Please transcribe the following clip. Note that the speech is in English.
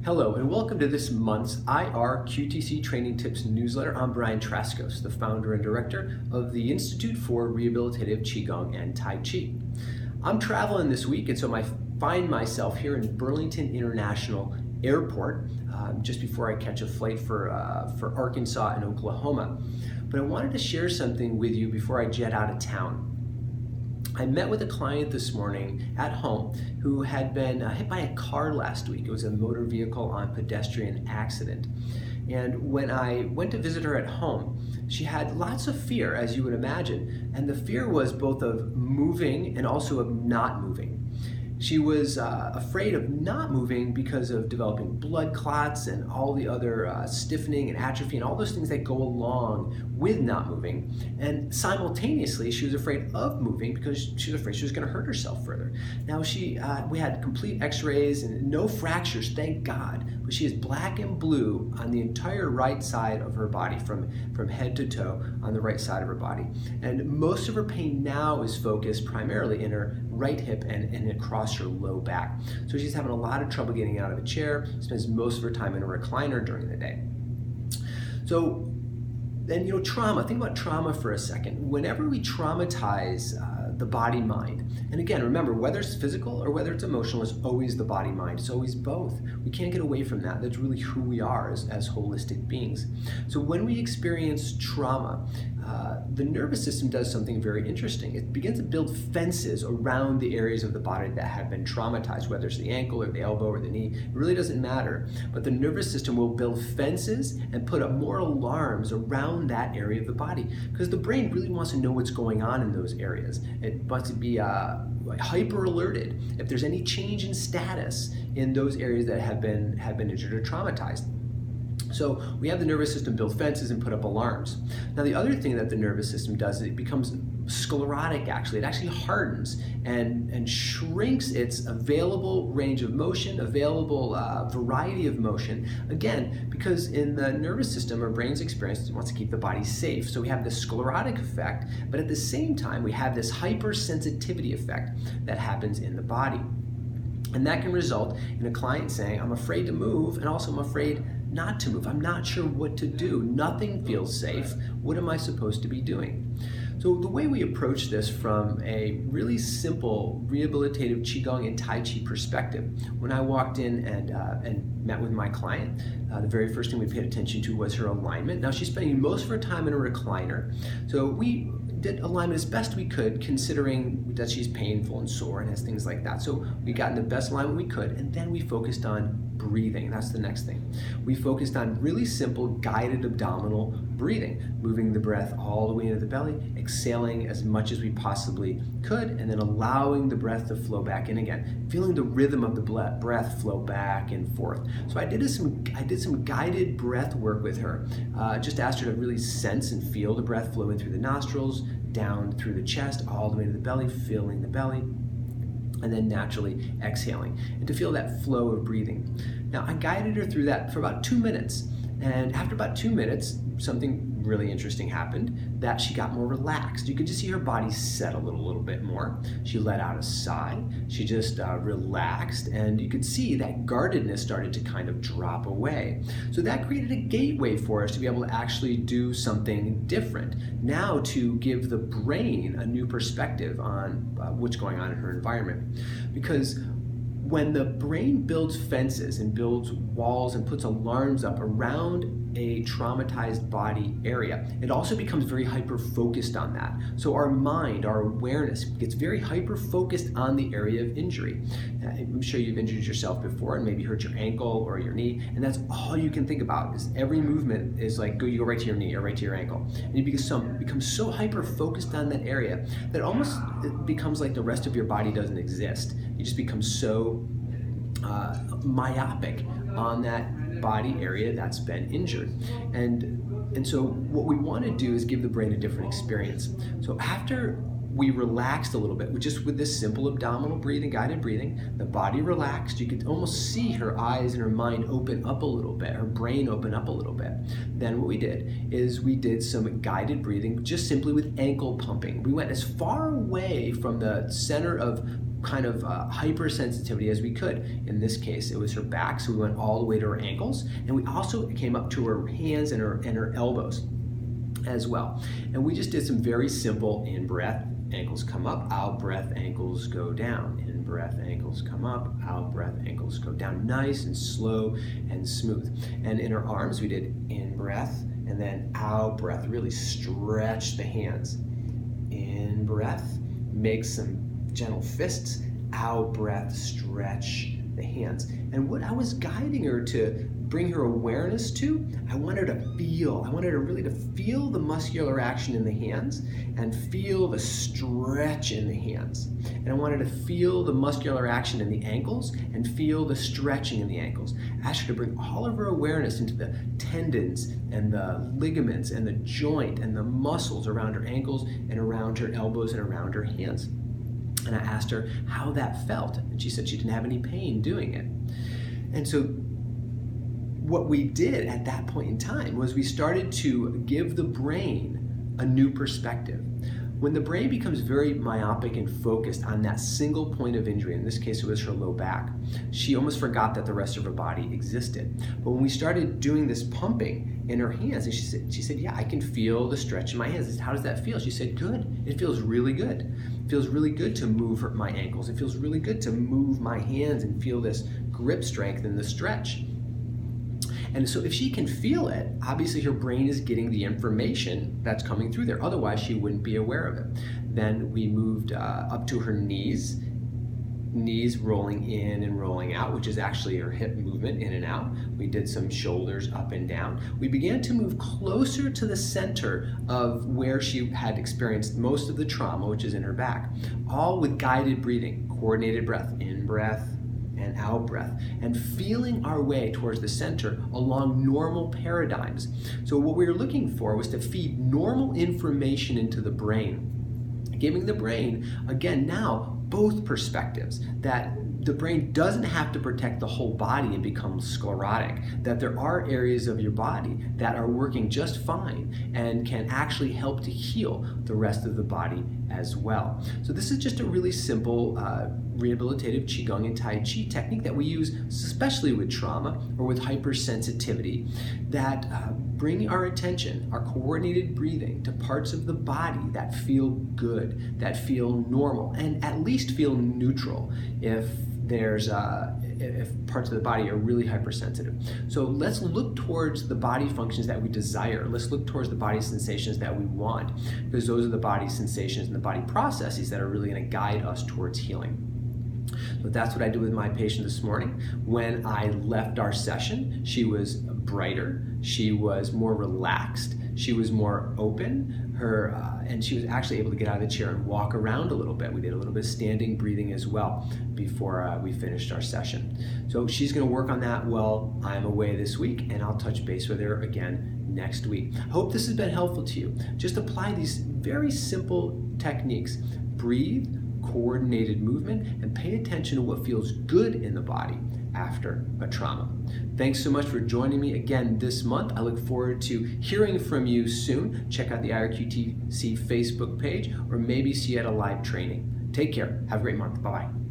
Hello and welcome to this month's IRQTC Training Tips newsletter. I'm Brian Traskos, the founder and director of the Institute for Rehabilitative Qigong and Tai Chi. I'm traveling this week, and so I find myself here in Burlington International Airport just before I catch a flight for Arkansas and Oklahoma. But I wanted to share something with you before I jet out of town. I met with a client this morning at home who had been hit by a car last week. It was a motor vehicle on pedestrian accident. And when I went to visit her at home, she had lots of fear, as you would imagine. And the fear was both of moving and also of not moving. She was afraid of not moving because of developing blood clots and all the other stiffening and atrophy and all those things that go along with not moving. And simultaneously, she was afraid of moving because she was afraid she was going to hurt herself further. Now, we had complete x-rays and no fractures, thank God, but she is black and blue on the entire right side of her body, from head to toe on the right side of her body. And most of her pain now is focused primarily in her right hip and across her low back. So she's having a lot of trouble getting out of a chair, spends most of her time in a recliner during the day. So then, trauma, think about trauma for a second. Whenever we traumatize the body-mind, and again, remember, whether it's physical or whether it's emotional, it's always the body-mind. It's always both. We can't get away from that. That's really who we are as holistic beings. So when we experience trauma, the nervous system does something very interesting. It begins to build fences around the areas of the body that have been traumatized, whether it's the ankle or the elbow or the knee. It really doesn't matter. But the nervous system will build fences and put up more alarms around that area of the body, because the brain really wants to know what's going on in those areas. It wants to be hyper alerted if there's any change in status in those areas that have been injured or traumatized. So we have the nervous system build fences and put up alarms. Now, the other thing that the nervous system does is it becomes sclerotic, actually. It actually hardens and shrinks its available range of motion, available variety of motion. Again, because in the nervous system, our brain's experience wants to keep the body safe. So we have this sclerotic effect, but at the same time, we have this hypersensitivity effect that happens in the body. And that can result in a client saying, I'm afraid to move, and also I'm afraid not to move. I'm not sure what to do. Nothing feels safe. What am I supposed to be doing? So the way we approach this from a really simple rehabilitative Qigong and Tai Chi perspective, when I walked in and met with my client, the very first thing we paid attention to was her alignment. Now, she's spending most of her time in a recliner. So we did alignment as best we could, considering that she's painful and sore and has things like that. So we got in the best alignment we could, and then we focused on breathing. That's the next thing. We focused on really simple guided abdominal breathing, moving the breath all the way into the belly, exhaling as much as we possibly could, and then allowing the breath to flow back in again, feeling the rhythm of the breath flow back and forth. So I did some guided breath work with her. Just asked her to really sense and feel the breath flow in through the nostrils, down through the chest, all the way to the belly, filling the belly, and then naturally exhaling, and to feel that flow of breathing. Now, I guided her through that for about 2 minutes, and after about 2 minutes, something really interesting happened, that she got more relaxed. You could just see her body settle a little bit more. She let out a sigh. She just relaxed, and you could see that guardedness started to kind of drop away. So that created a gateway for us to be able to actually do something different. Now, to give the brain a new perspective on what's going on in her environment. Because when the brain builds fences and builds walls and puts alarms up around a traumatized body area, it also becomes very hyper-focused on that. So our mind, our awareness gets very hyper-focused on the area of injury. I'm sure you've injured yourself before and maybe hurt your ankle or your knee, and that's all you can think about. Is every movement is like, you go right to your knee or right to your ankle. And you become so hyper-focused on that area that almost it becomes like the rest of your body doesn't exist. You just become so myopic on that body area that's been injured. And so what we want to do is give the brain a different experience. So after we relaxed a little bit, just with this simple abdominal breathing, guided breathing. The body relaxed. You could almost see her eyes and her mind open up a little bit, her brain open up a little bit. Then what we did is we did some guided breathing, just simply with ankle pumping. We went as far away from the center of kind of hypersensitivity as we could. In this case, it was her back, so we went all the way to her ankles, and we also came up to her hands and her elbows as well. And we just did some very simple in-breath, ankles come up, out breath, ankles go down. In breath, ankles come up, out breath, ankles go down. Nice and slow and smooth. And in her arms, we did in breath and then out breath. Really stretch the hands. In breath, make some gentle fists, out breath, stretch the hands. And what I was guiding her to bring her awareness to, I want her to really to feel the muscular action in the hands and feel the stretch in the hands. And I wanted to feel the muscular action in the ankles and feel the stretching in the ankles. Ask her to bring all of her awareness into the tendons and the ligaments and the joint and the muscles around her ankles and around her elbows and around her hands. And I asked her how that felt, and she said she didn't have any pain doing it. And so what we did at that point in time was we started to give the brain a new perspective. When the brain becomes very myopic and focused on that single point of injury, in this case it was her low back, she almost forgot that the rest of her body existed. But when we started doing this pumping in her hands, and she said, yeah, I can feel the stretch in my hands. I said, how does that feel? She said, good. It feels really good. It feels really good to move my ankles. It feels really good to move my hands and feel this grip strength and the stretch. And so if she can feel it, obviously her brain is getting the information that's coming through there. Otherwise, she wouldn't be aware of it. Then we moved up to her knees rolling in and rolling out, which is actually her hip movement in and out. We did some shoulders up and down. We began to move closer to the center of where she had experienced most of the trauma, which is in her back, all with guided breathing, coordinated breath, in breath, and out breath, and feeling our way towards the center along normal paradigms. So what we were looking for was to feed normal information into the brain, giving the brain, again now, both perspectives, that the brain doesn't have to protect the whole body and become sclerotic, that there are areas of your body that are working just fine and can actually help to heal the rest of the body as well. So this is just a really simple rehabilitative Qigong and Tai Chi technique that we use especially with trauma or with hypersensitivity, that bring our attention, our coordinated breathing to parts of the body that feel good, that feel normal, and at least feel neutral if parts of the body are really hypersensitive. So let's look towards the body functions that we desire. Let's look towards the body sensations that we want, because those are the body sensations and the body processes that are really going to guide us towards healing. So that's what I did with my patient this morning. When I left our session, she was brighter, she was more relaxed, she was more open, and she was actually able to get out of the chair and walk around a little bit. We did a little bit of standing breathing as well before we finished our session. So she's going to work on that while I'm away this week, and I'll touch base with her again next week. I hope this has been helpful to you. Just apply these very simple techniques. Breathe, coordinated movement, and pay attention to what feels good in the body after a trauma. Thanks so much for joining me again this month. I look forward to hearing from you soon. Check out the IRQTC Facebook page, or maybe see you at a live training. Take care. Have a great month. Bye-bye.